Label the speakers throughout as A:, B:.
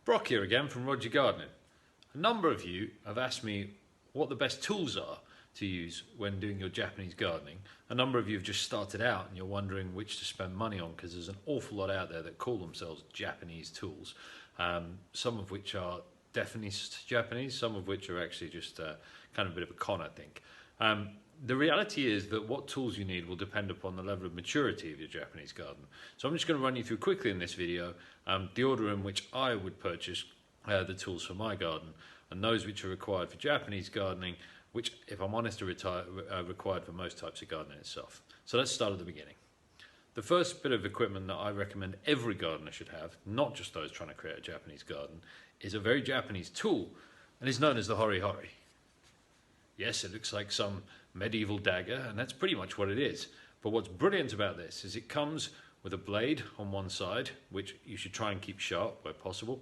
A: Brock here again from Roger Gardening. A number of you have asked me what the best tools are to use when doing your Japanese gardening. A number of you have just started out and you're wondering which to spend money on because there's an awful lot out there that call themselves Japanese tools, some of which are definitely Japanese, some of which are actually just kind of a bit of a con, I think. The reality is that what tools you need will depend upon the level of maturity of your Japanese garden. So I'm just going to run you through quickly in this video the order in which I would purchase the tools for my garden, and those which are required for Japanese gardening, which, if I'm honest, are required for most types of gardening itself. So let's start at the beginning. The first bit of equipment that I recommend every gardener should have, not just those trying to create a Japanese garden, is a very Japanese tool, and is known as the hori hori. Yes, it looks like some medieval dagger, and that's pretty much what it is. But what's brilliant about this is it comes with a blade on one side, which you should try and keep sharp where possible.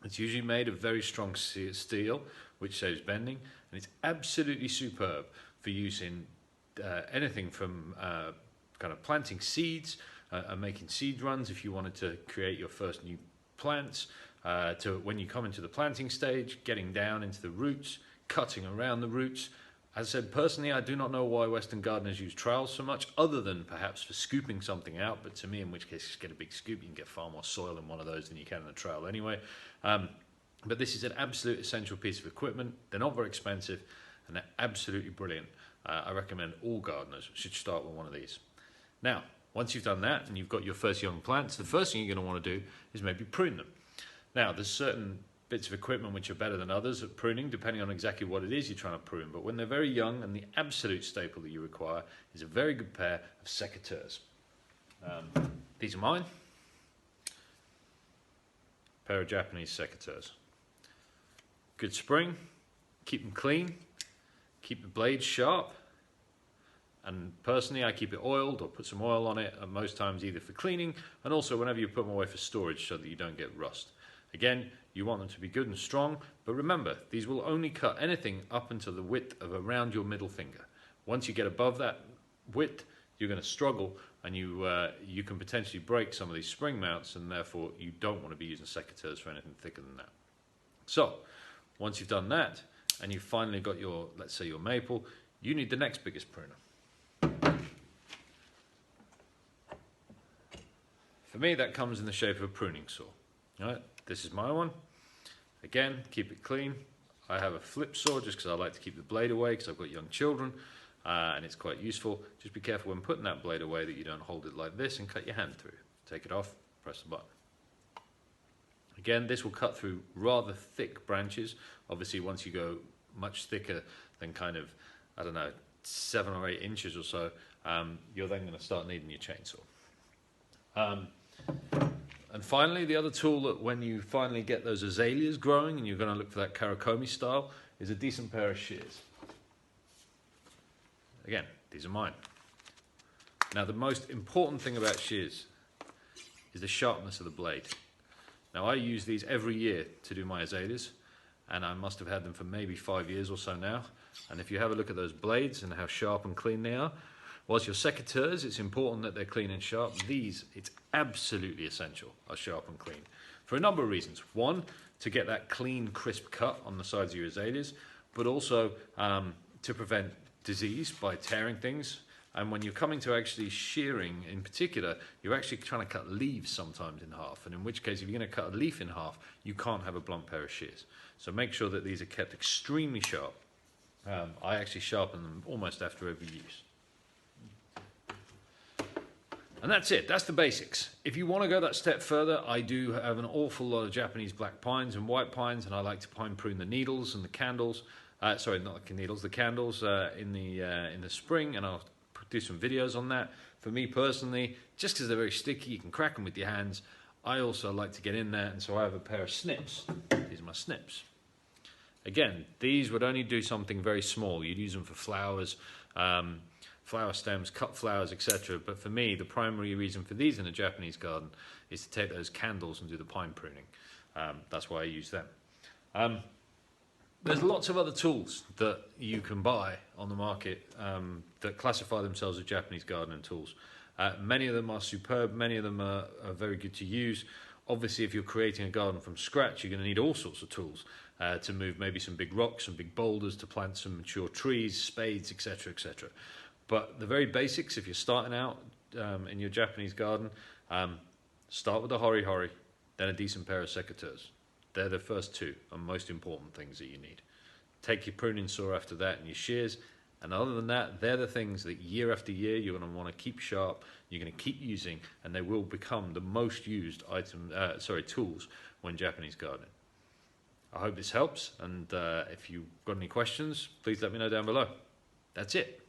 A: It's usually made of very strong steel, which saves bending, and it's absolutely superb for use in anything from kind of planting seeds and making seed runs if you wanted to create your first new plants, to when you come into the planting stage, getting down into the roots, cutting around the roots. As I said, personally, I do not know why Western gardeners use trowels so much, other than perhaps for scooping something out, but to me, in which case, just get a big scoop. You can get far more soil in one of those than you can in a trowel anyway. But this is an absolute essential piece of equipment. They're not very expensive, and they're absolutely brilliant. I recommend all gardeners should start with one of these. Now, once you've done that, and you've got your first young plants, the first thing you're going to want to do is maybe prune them. Now, there's certain bits of equipment which are better than others at pruning, depending on exactly what it is you're trying to prune. But when they're very young, and the absolute staple that you require is a very good pair of secateurs. These are mine. Pair of Japanese secateurs. Good spring, keep them clean, keep the blades sharp, and personally I keep it oiled or put some oil on it, and most times either for cleaning and also whenever you put them away for storage so that you don't get rust. Again, you want them to be good and strong, but remember, these will only cut anything up until the width of around your middle finger. Once you get above that width, you're going to struggle, and you can potentially break some of these spring mounts, and therefore you don't want to be using secateurs for anything thicker than that. So, once you've done that, and you've finally got your, let's say your maple, you need the next biggest pruner. For me, that comes in the shape of a pruning saw. All right, this is my one. Again, keep it clean. I have a flip saw just because I like to keep the blade away because I've got young children, and it's quite useful. Just be careful when putting that blade away that you don't hold it like this and cut your hand through. Take it off, press the button. Again, this will cut through rather thick branches. Obviously, once you go much thicker than kind of, I don't know, 7 or 8 inches or so, you're then going to start needing your chainsaw. And finally, the other tool that when you finally get those azaleas growing and you're going to look for that karakomi style is a decent pair of shears. Again, these are mine. Now, the most important thing about shears is the sharpness of the blade. Now, I use these every year to do my azaleas, and I must have had them for maybe 5 years or so now. And if you have a look at those blades and how sharp and clean they are, whilst your secateurs, it's important that they're clean and sharp. These, it's absolutely essential, are sharp and clean. For a number of reasons. One, to get that clean, crisp cut on the sides of your azaleas, but also to prevent disease by tearing things. And when you're coming to actually shearing in particular, you're actually trying to cut leaves sometimes in half. And in which case, if you're going to cut a leaf in half, you can't have a blunt pair of shears. So make sure that these are kept extremely sharp. I actually sharpen them almost after every use. And that's it, that's the basics. If you want to go that step further, I do have an awful lot of Japanese black pines and white pines, and I like to pine prune the needles and the candles. Sorry, not the needles, the candles in the spring, and I'll do some videos on that. For me personally, just because they're very sticky, you can crack them with your hands. I also like to get in there, and so I have a pair of snips. These are my snips. Again, these would only do something very small. You'd use them for flowers, flower stems, cut flowers, etc. But for me, the primary reason for these in a Japanese garden is to take those candles and do the pine pruning. That's why I use them. There's lots of other tools that you can buy on the market that classify themselves as Japanese gardening tools. Many of them are superb, many of them are very good to use. Obviously, if you're creating a garden from scratch, you're going to need all sorts of tools to move maybe some big rocks, some big boulders, to plant some mature trees, spades, etc., etc. But the very basics, if you're starting out in your Japanese garden, start with a hori-hori, then a decent pair of secateurs. They're the first two and most important things that you need. Take your pruning saw after that and your shears, and other than that, they're the things that year after year you're going to want to keep sharp, you're going to keep using, and they will become the most used tools when Japanese gardening. I hope this helps, and if you've got any questions, please let me know down below. That's it.